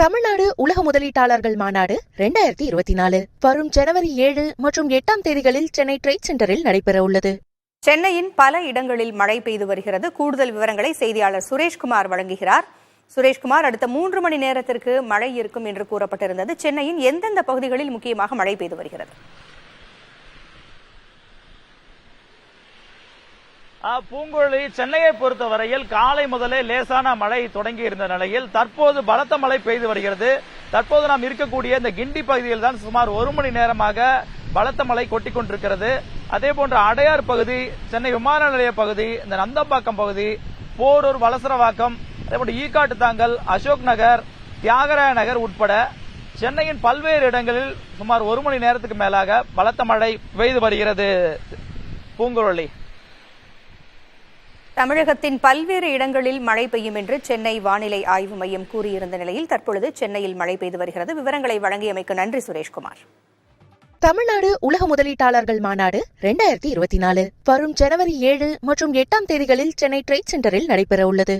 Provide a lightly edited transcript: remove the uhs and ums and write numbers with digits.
தமிழ்நாடு உலக முதலீட்டாளர்கள் மாநாடு 2024 வரும் ஜனவரி 7 மற்றும் 8 தேதிகளில் சென்னை ட்ரேட் சென்டரில் நடைபெற உள்ளது. சென்னையின் பல இடங்களில் மழை பெய்து வருகிறது. கூடுதல் விவரங்களை செய்தியாளர் சுரேஷ்குமார் வழங்குகிறார். சுரேஷ்குமார், அடுத்த 3 மணி நேரத்திற்கு மழை இருக்கும் என்று கூறப்பட்டிருந்தது. சென்னையின் எந்தெந்த பகுதிகளில் முக்கியமாக மழை பெய்து வருகிறது? பூங்குழலி, சென்னையை பொறுத்தவரையில் காலை முதலே லேசான மழை தொடங்கி இருந்த நிலையில் தற்போது பலத்த மழை பெய்து வருகிறது. தற்போது நாம் இருக்கக்கூடிய இந்த கிண்டி பகுதியில் தான் சுமார் 1 மணி நேரமாக பலத்த மழை கொட்டிக் கொண்டிருக்கிறது. அதே போன்ற அடையார் பகுதி, சென்னை விமான நிலைய பகுதி, இந்த நந்தம்பாக்கம் பகுதி, போரூர், வலசரவாக்கம், அதேபோன்று ஈக்காட்டு தாங்கல், அசோக் நகர், தியாகராய நகர் உட்பட சென்னையின் பல்வேறு இடங்களில் சுமார் 1 மணி நேரத்துக்கு மேலாக பலத்த மழை பெய்து வருகிறது. பூங்குழலி, தமிழகத்தின் பல்வேறு இடங்களில் மழை பெய்யும் என்று சென்னை வானிலை ஆய்வு மையம் கூறியிருந்த நிலையில் தற்பொழுது சென்னையில் மழை பெய்து வருகிறது. விவரங்களை வழங்கியமைக்கு நன்றி சுரேஷ்குமார். தமிழ்நாடு உலக முதலீட்டாளர்கள் மாநாடு 2024 வரும் ஜனவரி 7 மற்றும் 8 தேதிகளில் சென்னை ட்ரேட் சென்டரில் நடைபெற உள்ளது.